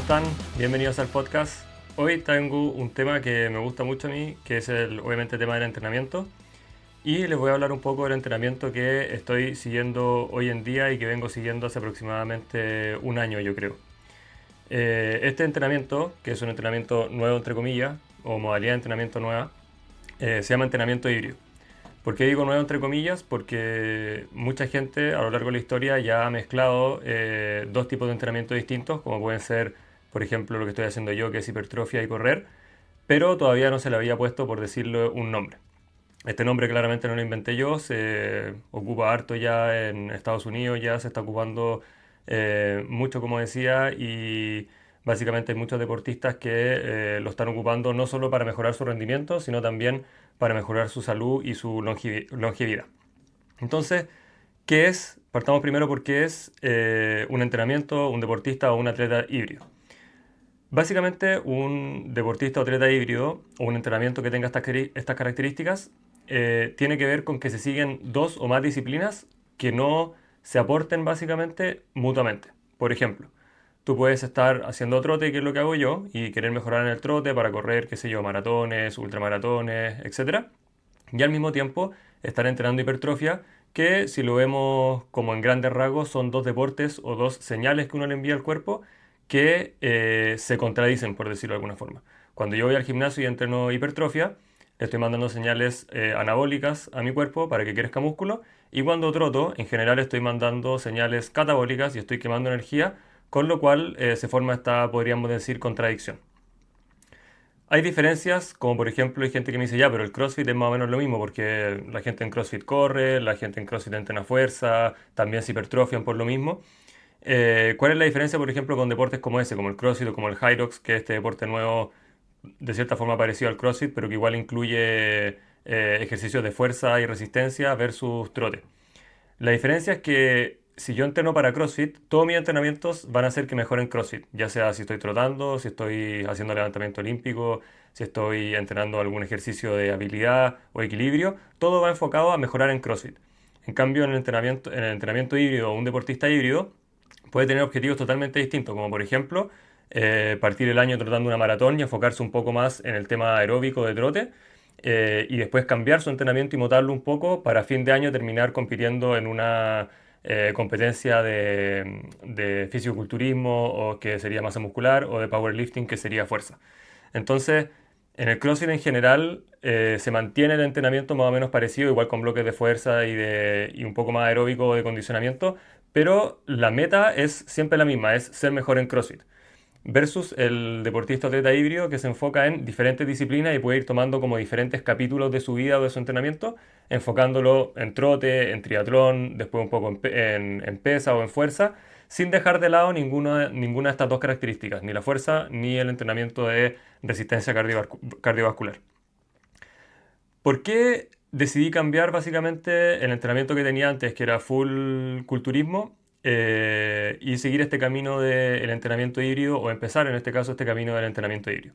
están? Bienvenidos al podcast. Hoy tengo un tema que me gusta mucho a mí, que es obviamente el tema del entrenamiento. Y les voy a hablar un poco del entrenamiento que estoy siguiendo hoy en día y que vengo siguiendo hace aproximadamente un año, yo creo. Este entrenamiento, que es un entrenamiento nuevo entre comillas, o modalidad de entrenamiento nueva, se llama entrenamiento híbrido. ¿Por qué digo nuevo entre comillas? Porque mucha gente a lo largo de la historia ya ha mezclado dos tipos de entrenamiento distintos, como pueden ser, por ejemplo, lo que estoy haciendo yo, que es hipertrofia y correr, pero todavía no se le había puesto, por decirlo, un nombre. Este nombre claramente no lo inventé yo, se ocupa harto ya en Estados Unidos, ya se está ocupando mucho, como decía, y básicamente hay muchos deportistas que lo están ocupando no solo para mejorar su rendimiento, sino también para mejorar su salud y su longevidad. Entonces, ¿qué es? Partamos primero por qué es un entrenamiento, un deportista o un atleta híbrido. Básicamente, un deportista o atleta híbrido o un entrenamiento que tenga estas características tiene que ver con que se siguen dos o más disciplinas que no se aporten básicamente mutuamente. Por ejemplo, tú puedes estar haciendo trote, que es lo que hago yo, y querer mejorar en el trote para correr, qué sé yo, maratones, ultramaratones, etcétera. Y al mismo tiempo estar entrenando hipertrofia, que si lo vemos como en grandes rasgos son dos deportes o dos señales que uno le envía al cuerpo que se contradicen, por decirlo de alguna forma. Cuando yo voy al gimnasio y entreno hipertrofia, le estoy mandando señales anabólicas a mi cuerpo para que crezca músculo, y cuando troto, en general estoy mandando señales catabólicas y estoy quemando energía, con lo cual se forma esta, podríamos decir, contradicción. Hay diferencias, como por ejemplo hay gente que me dice, ya, pero el CrossFit es más o menos lo mismo, porque la gente en CrossFit corre, la gente en CrossFit entrena fuerza, también se hipertrofian por lo mismo. ¿Cuál es la diferencia, por ejemplo, con deportes como ese, como el CrossFit o como el Hyrox, que es este deporte nuevo, de cierta forma parecido al CrossFit, pero que igual incluye ejercicios de fuerza y resistencia versus trote? La diferencia es que si yo entreno para CrossFit, todos mis entrenamientos van a hacer que mejore en CrossFit, ya sea si estoy trotando, si estoy haciendo levantamiento olímpico, si estoy entrenando algún ejercicio de habilidad o equilibrio, todo va enfocado a mejorar en CrossFit. En cambio, en el entrenamiento híbrido o un deportista híbrido puede tener objetivos totalmente distintos, como por ejemplo partir el año trotando una maratón y enfocarse un poco más en el tema aeróbico de trote, y después cambiar su entrenamiento y mutarlo un poco para fin de año terminar compitiendo en una competencia de fisiculturismo, o que sería masa muscular, o de powerlifting, que sería fuerza. Entonces, en el CrossFit en general se mantiene el entrenamiento más o menos parecido, igual con bloques de fuerza y un poco más aeróbico de condicionamiento, pero la meta es siempre la misma, es ser mejor en CrossFit. Versus el deportista atleta híbrido, que se enfoca en diferentes disciplinas y puede ir tomando como diferentes capítulos de su vida o de su entrenamiento, enfocándolo en trote, en triatlón, después un poco en pesa o en fuerza, sin dejar de lado ninguna de estas dos características, ni la fuerza ni el entrenamiento de resistencia cardiovascular. ¿Por qué decidí cambiar básicamente el entrenamiento que tenía antes, que era full culturismo, y seguir este camino del entrenamiento híbrido, o empezar en este caso este camino del entrenamiento híbrido?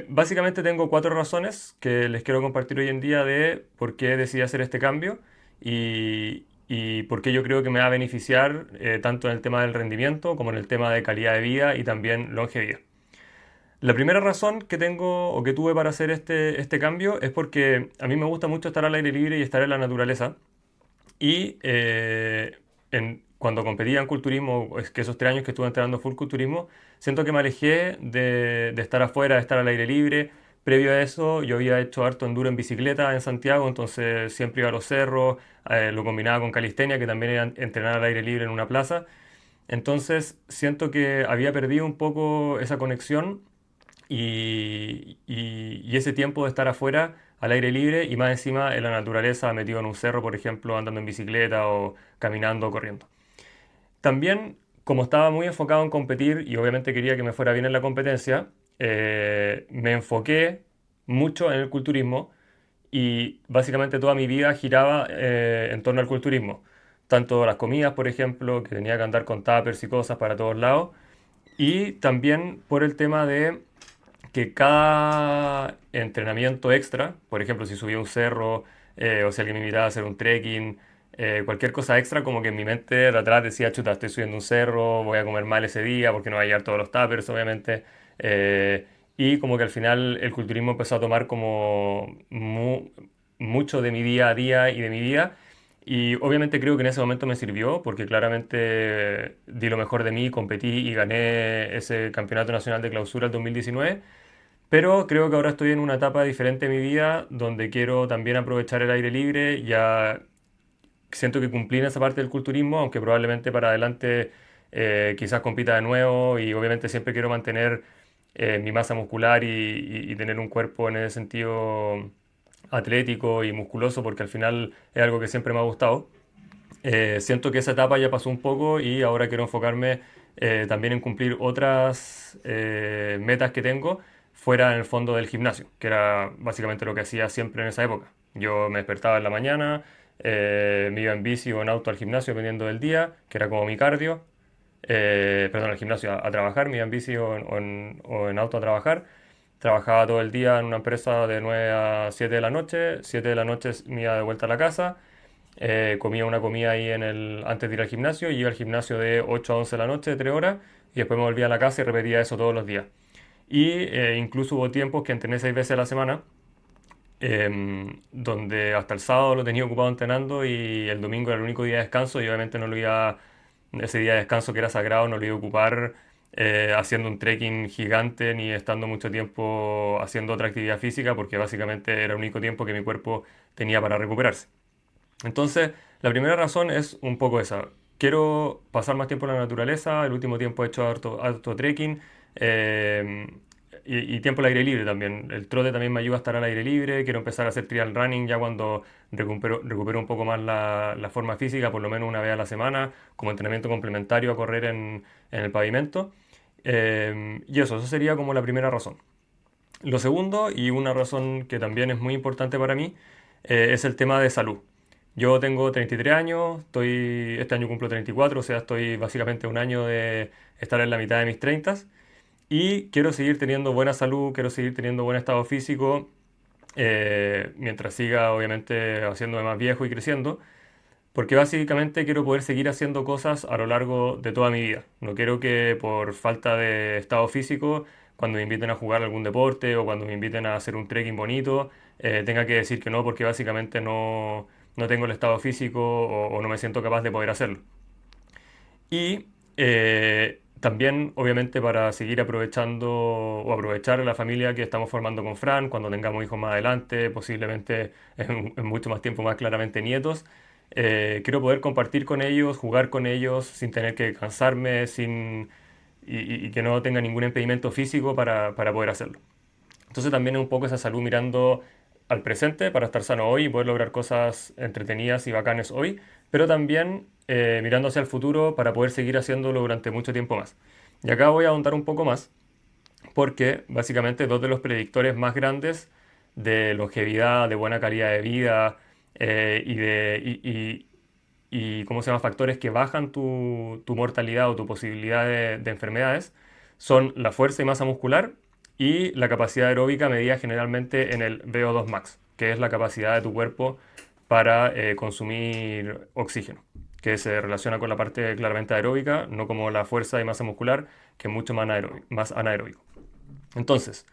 Básicamente tengo cuatro razones que les quiero compartir hoy en día de por qué decidí hacer este cambio y por qué yo creo que me va a beneficiar tanto en el tema del rendimiento como en el tema de calidad de vida y también longevidad. La primera razón que tengo o que tuve para hacer este cambio es porque a mí me gusta mucho estar al aire libre y estar en la naturaleza. Y cuando competía en culturismo, es que esos 3 años que estuve entrenando full culturismo, siento que me alejé de estar afuera, de estar al aire libre. Previo a eso, yo había hecho harto enduro en bicicleta en Santiago, entonces siempre iba a los cerros, lo combinaba con calistenia, que también era entrenar al aire libre en una plaza. Entonces siento que había perdido un poco esa conexión y ese tiempo de estar afuera al aire libre y más encima en la naturaleza, metido en un cerro, por ejemplo, andando en bicicleta o caminando o corriendo. También, como estaba muy enfocado en competir y obviamente quería que me fuera bien en la competencia, me enfoqué mucho en el culturismo y básicamente toda mi vida giraba en torno al culturismo. Tanto las comidas, por ejemplo, que tenía que andar con tuppers y cosas para todos lados, y también por el tema de que cada entrenamiento extra, por ejemplo, si subía un cerro, o si alguien me invitaba a hacer un trekking, cualquier cosa extra, como que en mi mente de atrás decía, chuta, estoy subiendo un cerro, voy a comer mal ese día porque no voy a llevar todos los tuppers, obviamente. Y como que al final el culturismo empezó a tomar como mucho de mi día a día y de mi vida. Y obviamente creo que en ese momento me sirvió porque claramente di lo mejor de mí, competí y gané ese campeonato nacional de clausura el 2019. Pero creo que ahora estoy en una etapa diferente de mi vida donde quiero también aprovechar el aire libre. Ya siento que cumplí en esa parte del culturismo, aunque probablemente para adelante quizás compita de nuevo y obviamente siempre quiero mantener mi masa muscular y tener un cuerpo en ese sentido atlético y musculoso porque al final es algo que siempre me ha gustado. Siento que esa etapa ya pasó un poco y ahora quiero enfocarme también en cumplir otras metas que tengo fuera en el fondo del gimnasio, que era básicamente lo que hacía siempre en esa época. Yo me despertaba en la mañana, me iba en bici o en auto al gimnasio dependiendo del día, que era como mi cardio. Perdón, al gimnasio a trabajar, me iba en bici o en auto a trabajar. Trabajaba todo el día en una empresa de 9 a 7 de la noche, 7 de la noche me iba de vuelta a la casa, comía una comida ahí antes de ir al gimnasio, y iba al gimnasio de 8 a 11 de la noche, 3 horas, y después me volvía a la casa y repetía eso todos los días. Y incluso hubo tiempos que entrené 6 veces a la semana, donde hasta el sábado lo tenía ocupado entrenando y el domingo era el único día de descanso y obviamente no lo iba, ese día de descanso que era sagrado, no lo iba a ocupar haciendo un trekking gigante ni estando mucho tiempo haciendo otra actividad física porque básicamente era el único tiempo que mi cuerpo tenía para recuperarse. Entonces, la primera razón es un poco esa. Quiero pasar más tiempo en la naturaleza. El último tiempo he hecho harto trekking eh, y tiempo al aire libre también. El trote también me ayuda a estar al aire libre. Quiero empezar a hacer trial running ya cuando recupero un poco más la forma física, por lo menos una vez a la semana, como entrenamiento complementario a correr en el pavimento. Y eso sería como la primera razón. Lo segundo, y una razón que también es muy importante para mí, es el tema de salud. Yo tengo 33 años, este año cumplo 34, o sea, estoy básicamente un año de estar en la mitad de mis 30 y quiero seguir teniendo buena salud, quiero seguir teniendo buen estado físico, mientras siga obviamente haciéndome más viejo y creciendo, porque básicamente quiero poder seguir haciendo cosas a lo largo de toda mi vida. No quiero que por falta de estado físico, cuando me inviten a jugar algún deporte o cuando me inviten a hacer un trekking bonito, tenga que decir que no porque básicamente no tengo el estado físico o no me siento capaz de poder hacerlo. Y también, obviamente, para seguir aprovechando o aprovechar la familia que estamos formando con Fran, cuando tengamos hijos más adelante, posiblemente en mucho más tiempo, más claramente nietos, quiero poder compartir con ellos, jugar con ellos sin tener que cansarme, y que no tenga ningún impedimento físico para poder hacerlo. Entonces también es un poco esa salud mirando al presente para estar sano hoy y poder lograr cosas entretenidas y bacanes hoy, pero también mirando hacia el futuro para poder seguir haciéndolo durante mucho tiempo más. Y acá voy a ahondar un poco más porque básicamente dos de los predictores más grandes de longevidad, de buena calidad de vida y ¿cómo se llama? Factores que bajan tu mortalidad o tu posibilidad de enfermedades son la fuerza y masa muscular y la capacidad aeróbica medida generalmente en el VO2 max, que es la capacidad de tu cuerpo para consumir oxígeno, que se relaciona con la parte claramente aeróbica, no como la fuerza y masa muscular, que es mucho más anaeróbico. Entonces,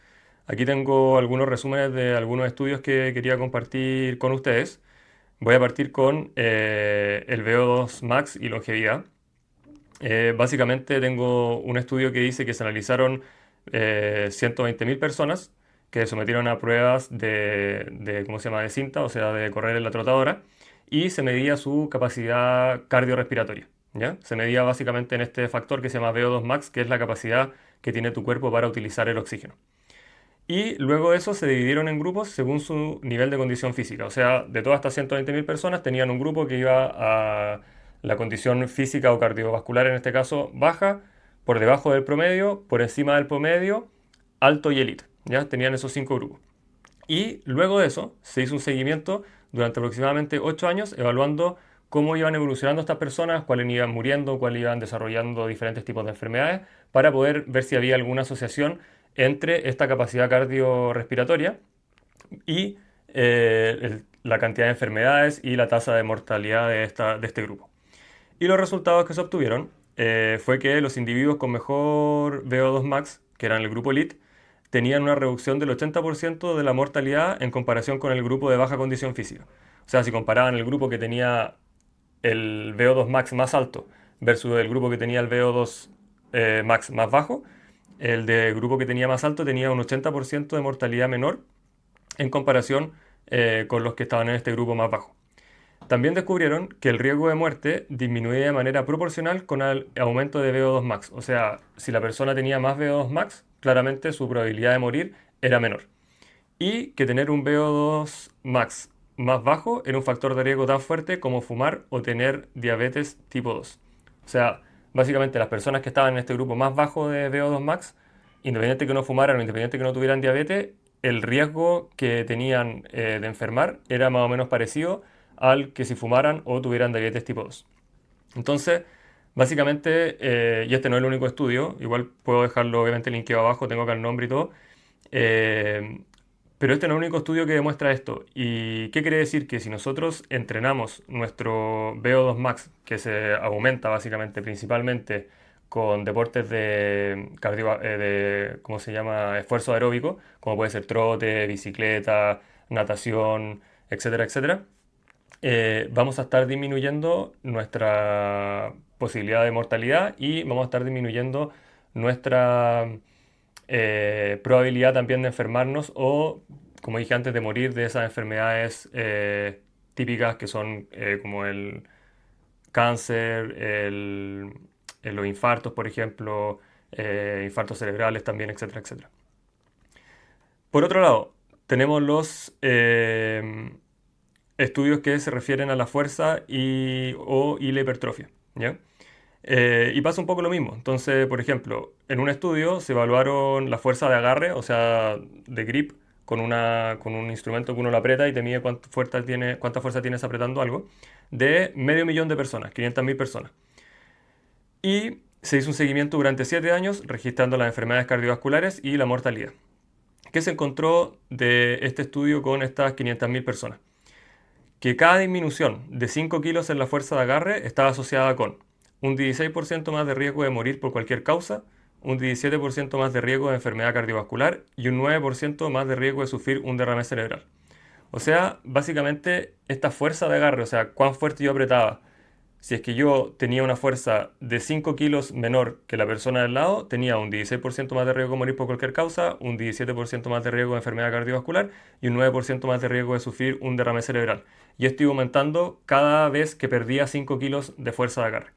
aquí tengo algunos resúmenes de algunos estudios que quería compartir con ustedes. Voy a partir con el VO2 max y longevidad. Básicamente tengo un estudio que dice que se analizaron 120.000 personas que sometieron a pruebas ¿cómo se llama?, de cinta, o sea, de correr en la trotadora, y se medía su capacidad cardiorrespiratoria, ¿ya? Se medía básicamente en este factor que se llama VO2 max, que es la capacidad que tiene tu cuerpo para utilizar el oxígeno. Y luego de eso se dividieron en grupos según su nivel de condición física. O sea, de todas estas 120.000 personas tenían un grupo que iba a la condición física o cardiovascular, en este caso, baja, por debajo del promedio, por encima del promedio, alto y élite. ¿Ya? Tenían esos 5 grupos. Y luego de eso se hizo un seguimiento durante aproximadamente 8 años evaluando cómo iban evolucionando estas personas, cuáles iban muriendo, cuáles iban desarrollando diferentes tipos de enfermedades, para poder ver si había alguna asociación entre esta capacidad cardiorrespiratoria y la cantidad de enfermedades y la tasa de mortalidad de este grupo. Y los resultados que se obtuvieron fue que los individuos con mejor VO2 max, que eran el grupo elite, tenían una reducción del 80% de la mortalidad en comparación con el grupo de baja condición física. O sea, si comparaban el grupo que tenía el VO2 max más alto versus el grupo que tenía el VO2 max más bajo, el del grupo que tenía más alto tenía un 80% de mortalidad menor en comparación con los que estaban en este grupo más bajo. También descubrieron que el riesgo de muerte disminuía de manera proporcional con el aumento de VO2 max. O sea, si la persona tenía más VO2 max, claramente su probabilidad de morir era menor. Y que tener un VO2 max más bajo era un factor de riesgo tan fuerte como fumar o tener diabetes tipo 2. O sea, básicamente las personas que estaban en este grupo más bajo de VO2 max, independiente que no fumaran o independiente que no tuvieran diabetes, el riesgo que tenían de enfermar era más o menos parecido al que si fumaran o tuvieran diabetes tipo 2. Entonces, básicamente, y este no es el único estudio, igual puedo dejarlo obviamente linkeado abajo, tengo acá el nombre y todo, eh, pero este no es el único estudio que demuestra esto. ¿Y qué quiere decir? Que si nosotros entrenamos nuestro VO2 max, que se aumenta básicamente principalmente con deportes ¿cómo se llama? Esfuerzo aeróbico, como puede ser trote, bicicleta, natación, etcétera, etcétera, vamos a estar disminuyendo nuestra posibilidad de mortalidad y vamos a estar disminuyendo nuestra probabilidad también de enfermarnos o, como dije antes, de morir de esas enfermedades típicas que son como el cáncer, los infartos, por ejemplo, infartos cerebrales también, etcétera, etcétera. Por otro lado, tenemos los estudios que se refieren a la fuerza y la hipertrofia, ¿ya? Y pasa un poco lo mismo. Entonces, por ejemplo, en un estudio se evaluaron la fuerza de agarre, o sea, de grip, con un instrumento que uno lo aprieta y te mide cuánta fuerza tienes apretando algo, de medio millón de personas, 500.000 personas. Y se hizo un seguimiento durante 7 años registrando las enfermedades cardiovasculares y la mortalidad. ¿Qué se encontró de este estudio con estas 500.000 personas? Que cada disminución de 5 kilos en la fuerza de agarre estaba asociada con un 16% más de riesgo de morir por cualquier causa, un 17% más de riesgo de enfermedad cardiovascular y un 9% más de riesgo de sufrir un derrame cerebral. O sea, básicamente esta fuerza de agarre, o sea, cuán fuerte yo apretaba, si es que yo tenía una fuerza de 5 kilos menor que la persona del lado, tenía un 16% más de riesgo de morir por cualquier causa, un 17% más de riesgo de enfermedad cardiovascular y un 9% más de riesgo de sufrir un derrame cerebral. Y esto iba aumentando cada vez que perdía 5 kilos de fuerza de agarre.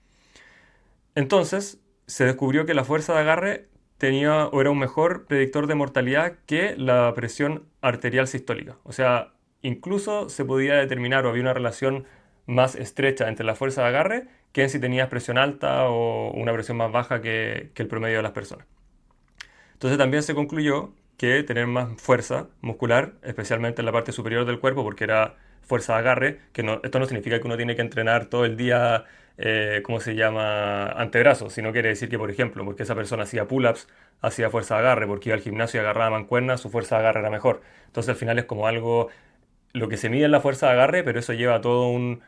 Entonces, se descubrió que la fuerza de agarre tenía o era un mejor predictor de mortalidad que la presión arterial sistólica. O sea, incluso se podía determinar o había una relación más estrecha entre la fuerza de agarre que en si tenías presión alta o una presión más baja que el promedio de las personas. Entonces también se concluyó que tener más fuerza muscular, especialmente en la parte superior del cuerpo, porque era fuerza de agarre, que esto no significa que uno tiene que entrenar todo el día, ¿cómo se llama?, antebrazo, sino quiere decir que, por ejemplo, porque esa persona hacía pull-ups, hacía fuerza de agarre, porque iba al gimnasio y agarraba mancuernas, su fuerza de agarre era mejor. Entonces al final es como algo, lo que se mide es la fuerza de agarre, pero eso lleva a todo un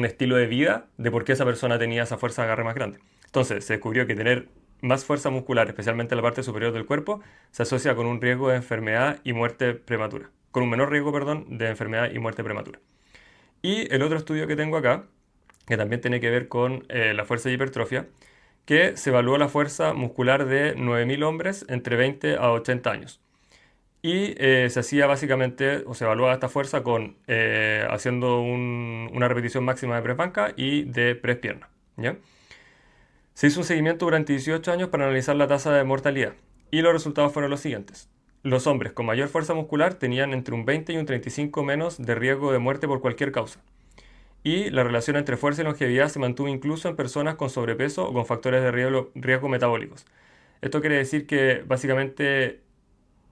estilo de vida de por qué esa persona tenía esa fuerza de agarre más grande. Entonces se descubrió que tener más fuerza muscular, especialmente en la parte superior del cuerpo, se asocia con un riesgo de enfermedad y muerte prematura. Con un menor riesgo, perdón, de enfermedad y muerte prematura. Y el otro estudio que tengo acá, que también tiene que ver con la fuerza y hipertrofia, que se evaluó la fuerza muscular de 9.000 hombres entre 20 a 80 años. Y se hacía básicamente, o se evaluaba esta fuerza haciendo una repetición máxima de press banca y de press pierna, ¿ya? Se hizo un seguimiento durante 18 años para analizar la tasa de mortalidad y los resultados fueron los siguientes. Los hombres con mayor fuerza muscular tenían entre un 20 y un 35 menos de riesgo de muerte por cualquier causa. Y la relación entre fuerza y longevidad se mantuvo incluso en personas con sobrepeso o con factores de riesgo metabólicos. Esto quiere decir que básicamente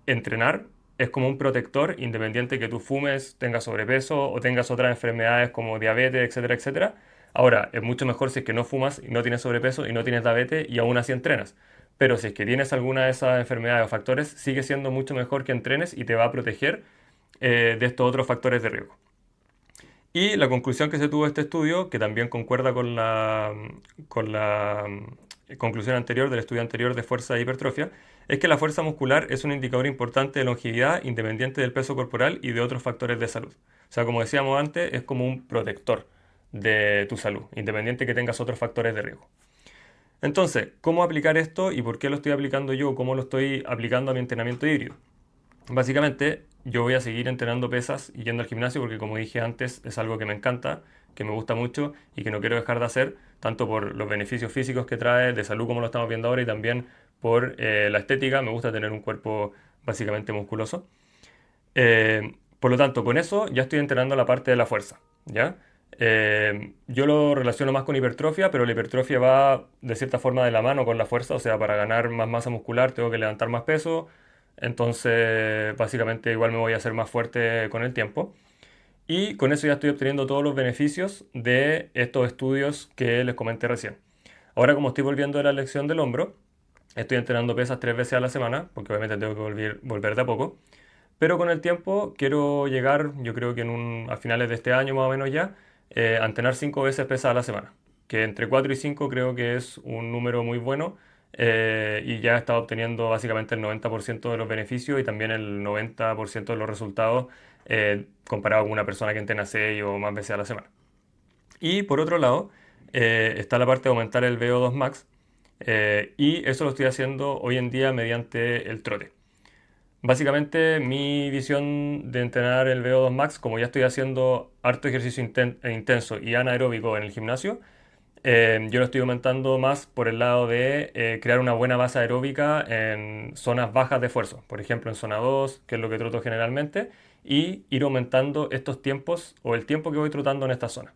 entrenar es como un protector independiente que tú fumes, tengas sobrepeso o tengas otras enfermedades como diabetes, etcétera, etcétera. Ahora, es mucho mejor si es que no fumas y no tienes sobrepeso y no tienes diabetes y aún así entrenas. Pero si es que tienes alguna de esas enfermedades o factores, sigue siendo mucho mejor que entrenes y te va a proteger de estos otros factores de riesgo. Y la conclusión que se tuvo de este estudio, que también concuerda con la conclusión anterior del estudio anterior de fuerza e hipertrofia, es que la fuerza muscular es un indicador importante de longevidad independiente del peso corporal y de otros factores de salud. O sea, como decíamos antes, es como un protector de tu salud, independiente que tengas otros factores de riesgo. Entonces, ¿cómo aplicar esto y por qué lo estoy aplicando yo? ¿Cómo lo estoy aplicando a mi entrenamiento híbrido? Básicamente, yo voy a seguir entrenando pesas y yendo al gimnasio porque, como dije antes, es algo que me encanta, que me gusta mucho y que no quiero dejar de hacer, tanto por los beneficios físicos que trae, de salud como lo estamos viendo ahora, y también por la estética. Me gusta tener un cuerpo básicamente musculoso. Por lo tanto, con eso ya estoy entrenando la parte de la fuerza, ¿ya? Yo lo relaciono más con hipertrofia, pero la hipertrofia va de cierta forma de la mano con la fuerza, o sea, para ganar más masa muscular tengo que levantar más peso, entonces básicamente igual me voy a hacer más fuerte con el tiempo. Y con eso ya estoy obteniendo todos los beneficios de estos estudios que les comenté recién. Ahora, como estoy volviendo de la lección del hombro, estoy entrenando pesas 3 veces a la semana, porque obviamente tengo que volver de a poco. Pero con el tiempo quiero llegar, yo creo que a finales de este año más o menos ya, a entrenar 5 veces pesas a la semana. Que entre 4 y 5 creo que es un número muy bueno, y ya he estado obteniendo básicamente el 90% de los beneficios y también el 90% de los resultados, comparado con una persona que entrena 6 o más veces a la semana. Y por otro lado, está la parte de aumentar el VO2 max, y eso lo estoy haciendo hoy en día mediante el trote. Básicamente mi visión de entrenar el VO2 max, como ya estoy haciendo harto ejercicio intenso y anaeróbico en el gimnasio, yo lo estoy aumentando más por el lado de crear una buena base aeróbica en zonas bajas de esfuerzo, por ejemplo en zona 2, que es lo que troto generalmente, y ir aumentando estos tiempos o el tiempo que voy trotando en esta zona.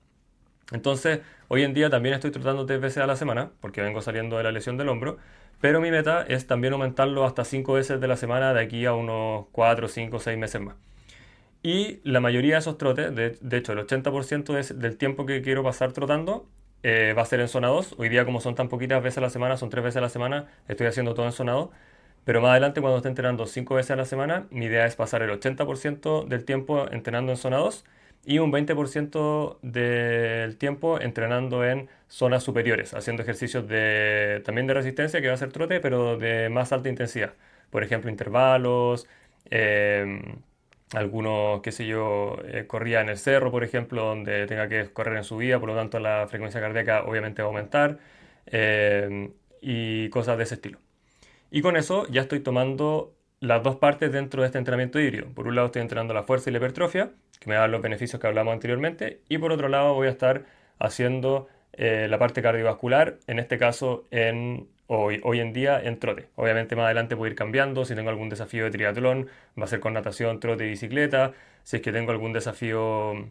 Entonces, hoy en día también estoy trotando 3 veces a la semana, porque vengo saliendo de la lesión del hombro, pero mi meta es también aumentarlo hasta 5 veces de la semana de aquí a unos 4, 5, 6 meses más. Y la mayoría de esos trotes, de hecho el 80% del tiempo que quiero pasar trotando, va a ser en zona 2. Hoy día, como son tan poquitas veces a la semana, son 3 veces a la semana, estoy haciendo todo en zona 2. Pero más adelante, cuando esté entrenando 5 veces a la semana, mi idea es pasar el 80% del tiempo entrenando en zona 2 y un 20% del tiempo entrenando en zonas superiores, haciendo ejercicios también de resistencia, que va a ser trote, pero de más alta intensidad. Por ejemplo, intervalos, algunos, qué sé yo, corría en el cerro, por ejemplo, donde tenga que correr en subida, por lo tanto la frecuencia cardíaca obviamente va a aumentar, y cosas de ese estilo. Y con eso ya estoy tomando las dos partes dentro de este entrenamiento híbrido. Por un lado estoy entrenando la fuerza y la hipertrofia, que me dan los beneficios que hablamos anteriormente, y por otro lado voy a estar haciendo la parte cardiovascular, en este caso hoy en día en trote. Obviamente más adelante puedo ir cambiando, si tengo algún desafío de triatlón, va a ser con natación, trote y bicicleta. Si es que tengo algún desafío,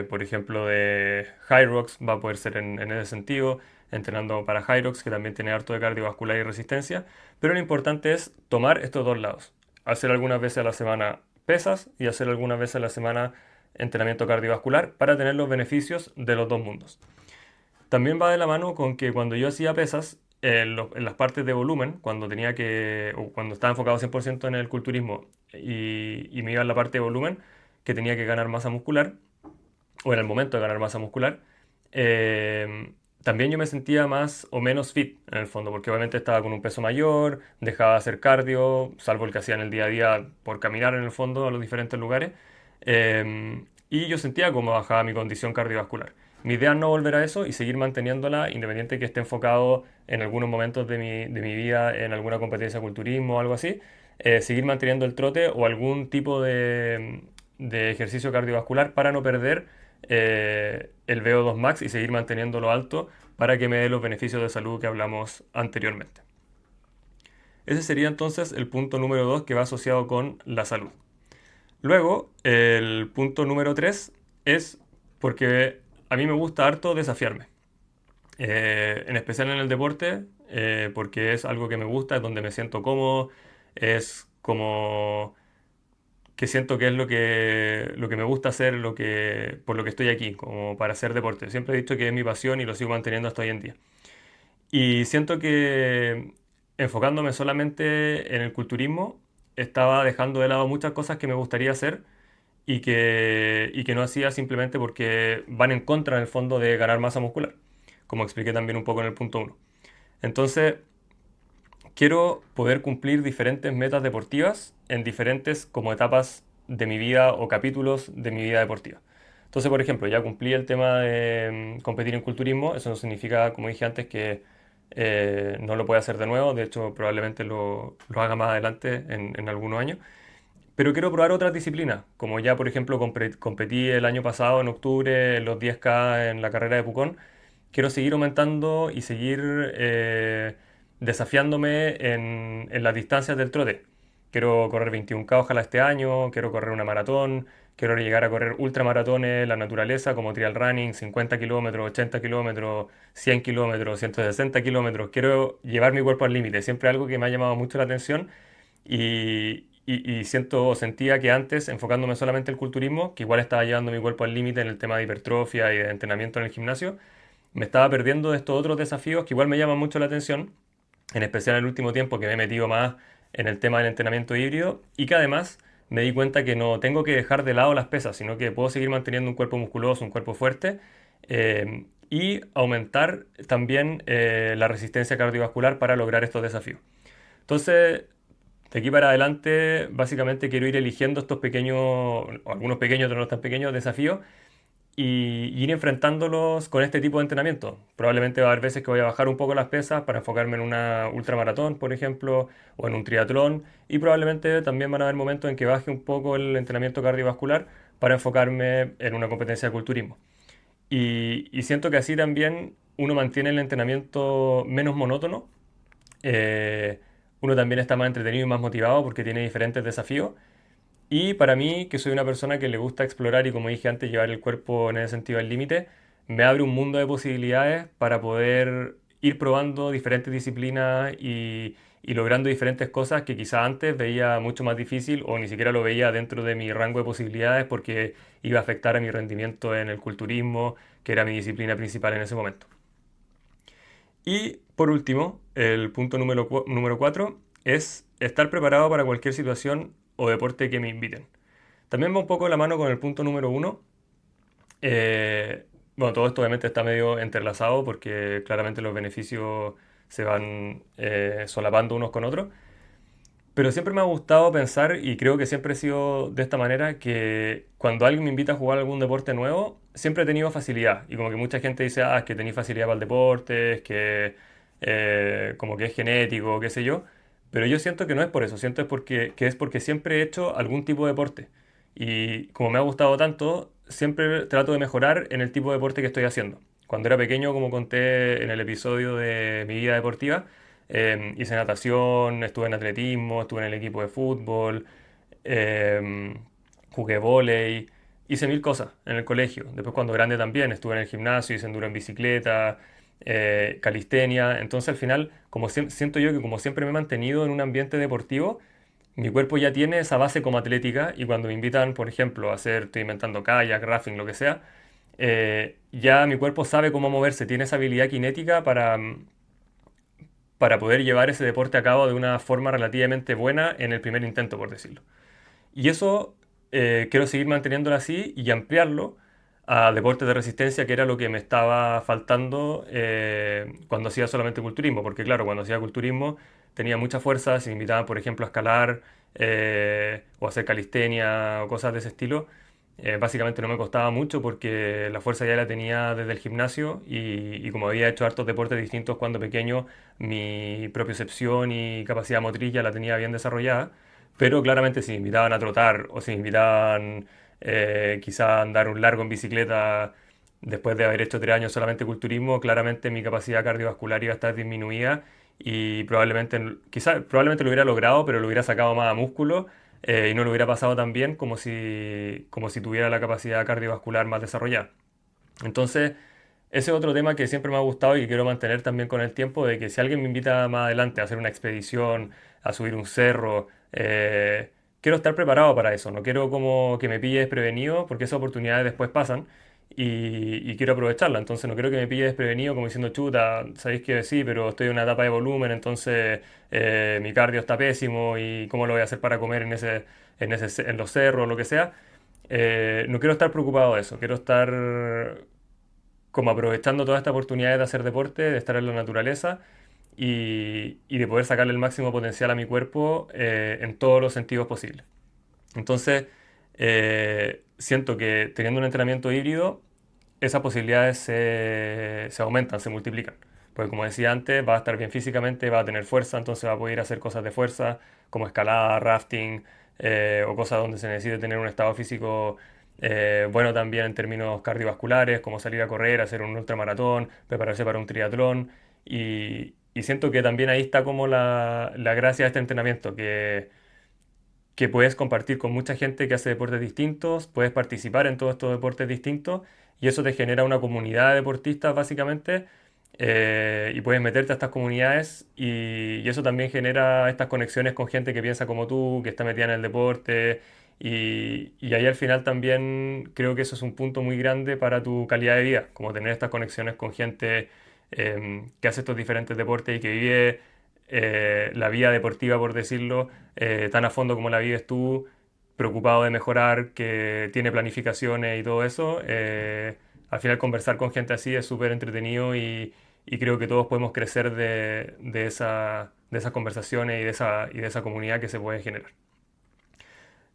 por ejemplo, de Hyrox, va a poder ser en ese sentido, entrenando para Hyrox, que también tiene harto de cardiovascular y resistencia. Pero lo importante es tomar estos dos lados. Hacer algunas veces a la semana pesas y hacer algunas veces a la semana entrenamiento cardiovascular para tener los beneficios de los dos mundos. También va de la mano con que cuando yo hacía pesas, en las partes de volumen, o cuando estaba enfocado 100% en el culturismo y me iba en la parte de volumen, que tenía que ganar masa muscular, o en el momento de ganar masa muscular, también yo me sentía más o menos fit en el fondo, porque obviamente estaba con un peso mayor, dejaba de hacer cardio, salvo el que hacía en el día a día por caminar en el fondo a los diferentes lugares, y yo sentía cómo bajaba mi condición cardiovascular. Mi idea es no volver a eso y seguir manteniéndola, independiente que esté enfocado en algunos momentos de mi vida en alguna competencia de culturismo o algo así, seguir manteniendo el trote o algún tipo de ejercicio cardiovascular para no perder el VO2 max y seguir manteniéndolo alto para que me dé los beneficios de salud que hablamos anteriormente. Ese sería entonces el punto número 2 que va asociado con la salud. Luego, el punto número 3 es porque a mí me gusta harto desafiarme. En especial en el deporte, porque es algo que me gusta, es donde me siento cómodo, es como que siento que es lo que me gusta hacer, por lo que estoy aquí, como para hacer deporte. Siempre he dicho que es mi pasión y lo sigo manteniendo hasta hoy en día. Y siento que enfocándome solamente en el culturismo, estaba dejando de lado muchas cosas que me gustaría hacer y que no hacía simplemente porque van en contra, en el fondo, de ganar masa muscular, como expliqué también un poco en el punto uno. Entonces, quiero poder cumplir diferentes metas deportivas en diferentes como etapas de mi vida o capítulos de mi vida deportiva. Entonces, por ejemplo, ya cumplí el tema de competir en culturismo. Eso no significa, como dije antes, que no lo pueda hacer de nuevo. De hecho, probablemente lo haga más adelante en algunos años. Pero quiero probar otras disciplinas, como ya por ejemplo competí el año pasado en octubre en los 10K en la carrera de Pucón. Quiero seguir aumentando y seguir desafiándome en las distancias del trote. Quiero correr 21K ojalá este año, quiero correr una maratón, quiero llegar a correr ultramaratones en la naturaleza como trial running, 50 kilómetros, 80 kilómetros, 100 kilómetros, 160 kilómetros. Quiero llevar mi cuerpo al límite, siempre algo que me ha llamado mucho la atención y sentía que antes, enfocándome solamente en el culturismo, que igual estaba llevando mi cuerpo al límite en el tema de hipertrofia y de entrenamiento en el gimnasio, me estaba perdiendo de estos otros desafíos que igual me llaman mucho la atención, en especial en el último tiempo que me he metido más en el tema del entrenamiento híbrido y que además me di cuenta que no tengo que dejar de lado las pesas, sino que puedo seguir manteniendo un cuerpo musculoso, un cuerpo fuerte y aumentar también la resistencia cardiovascular para lograr estos desafíos. Entonces, de aquí para adelante, básicamente quiero ir eligiendo estos pequeños, o algunos pequeños, otros no tan pequeños desafíos y ir enfrentándolos con este tipo de entrenamiento. Probablemente va a haber veces que voy a bajar un poco las pesas para enfocarme en una ultramaratón, por ejemplo, o en un triatlón, y probablemente también van a haber momentos en que baje un poco el entrenamiento cardiovascular para enfocarme en una competencia de culturismo. Y siento que así también uno mantiene el entrenamiento menos monótono, eh, uno también está más entretenido y más motivado porque tiene diferentes desafíos. Y para mí, que soy una persona que le gusta explorar y como dije antes, llevar el cuerpo en ese sentido al límite, me abre un mundo de posibilidades para poder ir probando diferentes disciplinas y logrando diferentes cosas que quizá antes veía mucho más difícil o ni siquiera lo veía dentro de mi rango de posibilidades porque iba a afectar a mi rendimiento en el culturismo, que era mi disciplina principal en ese momento. Y por último, el punto número 4 es estar preparado para cualquier situación o deporte que me inviten. También va un poco de la mano con el punto número uno. Bueno, todo esto obviamente está medio entrelazado porque claramente los beneficios se van solapando unos con otros. Pero siempre me ha gustado pensar, y creo que siempre he sido de esta manera, que cuando alguien me invita a jugar algún deporte nuevo, siempre he tenido facilidad. Y como que mucha gente dice, ah, es que tenéis facilidad para el deporte, es que como que es genético, qué sé yo. Pero yo siento que no es por eso, siento que es porque siempre he hecho algún tipo de deporte. Y como me ha gustado tanto, siempre trato de mejorar en el tipo de deporte que estoy haciendo. Cuando era pequeño, como conté en el episodio de mi vida deportiva, hice natación, estuve en atletismo, estuve en el equipo de fútbol, em, jugué vóley, hice mil cosas en el colegio. Después cuando grande también estuve en el gimnasio, hice enduro en bicicleta, calistenia. Entonces al final, siento yo que como siempre me he mantenido en un ambiente deportivo, mi cuerpo ya tiene esa base como atlética y cuando me invitan, por ejemplo, a hacer, estoy inventando kayak, rafting, lo que sea, ya mi cuerpo sabe cómo moverse, tiene esa habilidad cinética para poder llevar ese deporte a cabo de una forma relativamente buena en el primer intento, por decirlo. Y eso quiero seguir manteniéndolo así y ampliarlo a deportes de resistencia, que era lo que me estaba faltando cuando hacía solamente culturismo, porque claro, cuando hacía culturismo tenía mucha fuerza, si me invitaban, por ejemplo, a escalar o a hacer calistenia o cosas de ese estilo, básicamente no me costaba mucho porque la fuerza ya la tenía desde el gimnasio y como había hecho hartos deportes distintos cuando pequeño, mi propiocepción y capacidad motriz ya la tenía bien desarrollada. Pero claramente si me invitaban a trotar o si me invitaban quizá a andar un largo en bicicleta después de haber hecho 3 años solamente culturismo, claramente mi capacidad cardiovascular iba a estar disminuida y probablemente lo hubiera logrado, pero lo hubiera sacado más a músculo y no lo hubiera pasado tan bien como si tuviera la capacidad cardiovascular más desarrollada. Entonces, ese es otro tema que siempre me ha gustado y que quiero mantener también con el tiempo, de que si alguien me invita más adelante a hacer una expedición, a subir un cerro, quiero estar preparado para eso, no quiero como que me pille desprevenido porque esas oportunidades después pasan y quiero aprovecharla. Entonces no creo que me pille desprevenido como diciendo, chuta, sabéis que sí, pero estoy en una etapa de volumen, entonces mi cardio está pésimo y cómo lo voy a hacer para comer en los cerros o lo que sea. No quiero estar preocupado de eso, quiero estar como aprovechando todas estas oportunidades de hacer deporte, de estar en la naturaleza y de poder sacarle el máximo potencial a mi cuerpo en todos los sentidos posibles. Entonces, siento que teniendo un entrenamiento híbrido, esas posibilidades se aumentan, se multiplican. Porque como decía antes, va a estar bien físicamente, va a tener fuerza, entonces va a poder hacer cosas de fuerza, como escalada, rafting, o cosas donde se necesite tener un estado físico bueno también en términos cardiovasculares, como salir a correr, hacer un ultramaratón, prepararse para un triatlón. Y siento que también ahí está como la gracia de este entrenamiento, que puedes compartir con mucha gente que hace deportes distintos, puedes participar en todos estos deportes distintos y eso te genera una comunidad de deportistas básicamente y puedes meterte a estas comunidades y eso también genera estas conexiones con gente que piensa como tú, que está metida en el deporte y ahí al final también creo que eso es un punto muy grande para tu calidad de vida, como tener estas conexiones con gente que hace estos diferentes deportes y que vive la vida deportiva, por decirlo, tan a fondo como la vives tú, preocupado de mejorar, que tiene planificaciones y todo eso. Al final conversar con gente así es súper entretenido y creo que todos podemos crecer de esas conversaciones y de esa comunidad que se puede generar.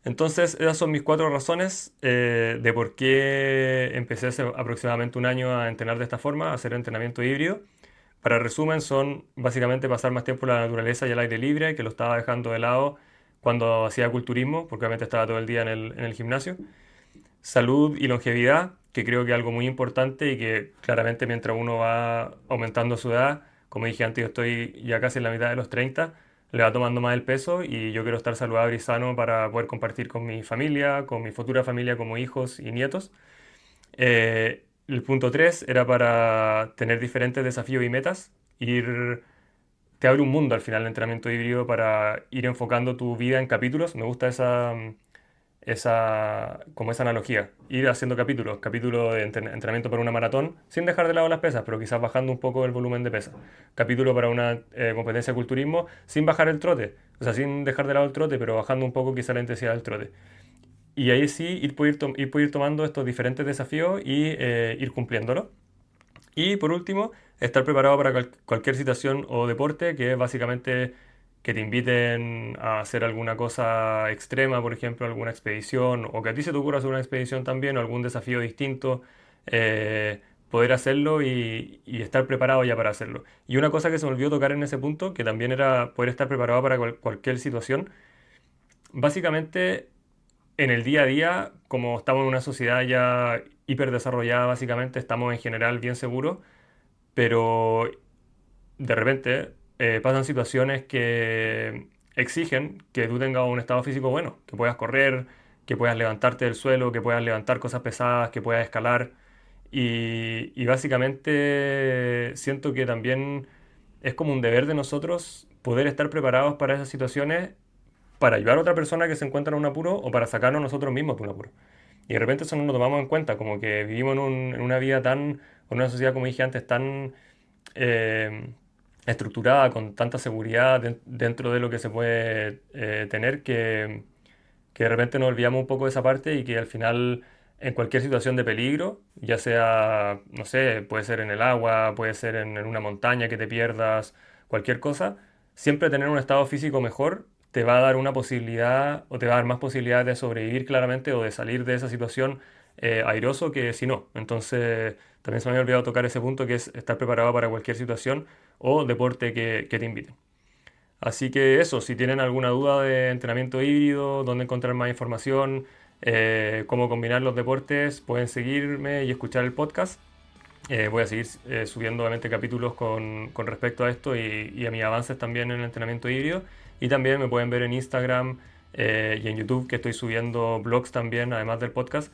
Entonces, esas son mis cuatro razones de por qué empecé hace aproximadamente un año a entrenar de esta forma, a hacer entrenamiento híbrido. Para resumen, son básicamente pasar más tiempo en la naturaleza y al aire libre, que lo estaba dejando de lado cuando hacía culturismo, porque obviamente estaba todo el día en el gimnasio. Salud y longevidad, que creo que es algo muy importante y que claramente mientras uno va aumentando su edad, como dije antes, yo estoy ya casi en la mitad de los 30, le va tomando más el peso y yo quiero estar saludable y sano para poder compartir con mi familia, con mi futura familia como hijos y nietos. El punto 3 era para tener diferentes desafíos y metas. Te abre un mundo al final el entrenamiento híbrido para ir enfocando tu vida en capítulos. Me gusta como esa analogía. Ir haciendo capítulos, capítulo de entrenamiento para una maratón, sin dejar de lado las pesas, pero quizás bajando un poco el volumen de pesas. Capítulo para una competencia de culturismo, sin bajar el trote. O sea, sin dejar de lado el trote, pero bajando un poco quizá la intensidad del trote. Y ahí sí, ir tomando estos diferentes desafíos y ir cumpliéndolos. Y por último, estar preparado para cualquier situación o deporte, que es básicamente que te inviten a hacer alguna cosa extrema, por ejemplo, alguna expedición, o que a ti se te ocurra hacer una expedición también, o algún desafío distinto, poder hacerlo y estar preparado ya para hacerlo. Y una cosa que se me olvidó tocar en ese punto, que también era poder estar preparado para cualquier situación, básicamente en el día a día, como estamos en una sociedad ya hiper desarrollada, básicamente estamos en general bien seguros, pero de repente pasan situaciones que exigen que tú tengas un estado físico bueno, que puedas correr, que puedas levantarte del suelo, que puedas levantar cosas pesadas, que puedas escalar. Y básicamente siento que también es como un deber de nosotros poder estar preparados para esas situaciones para ayudar a otra persona que se encuentra en un apuro o para sacarnos nosotros mismos de un apuro. Y de repente eso no lo tomamos en cuenta, como que vivimos en una vida tan, en una sociedad, como dije antes, tan eh, estructurada, con tanta seguridad dentro de lo que se puede tener, que de repente nos olvidamos un poco de esa parte y que al final en cualquier situación de peligro, ya sea, no sé, puede ser en el agua, puede ser en una montaña que te pierdas, cualquier cosa, siempre tener un estado físico mejor te va a dar una posibilidad o te va a dar más posibilidades de sobrevivir claramente o de salir de esa situación airoso que si no. Entonces, también se me había olvidado tocar ese punto que es estar preparado para cualquier situación o deporte que te invite. Así que eso, si tienen alguna duda de entrenamiento híbrido, dónde encontrar más información, cómo combinar los deportes, pueden seguirme y escuchar el podcast. Voy a seguir subiendo obviamente capítulos con respecto a esto y a mis avances también en el entrenamiento híbrido. Y también me pueden ver en Instagram y en YouTube, que estoy subiendo blogs también, además del podcast,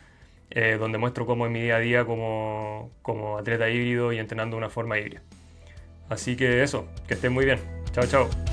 donde muestro cómo es mi día a día como atleta híbrido y entrenando de una forma híbrida. Así que eso, que estén muy bien. Chao, chao.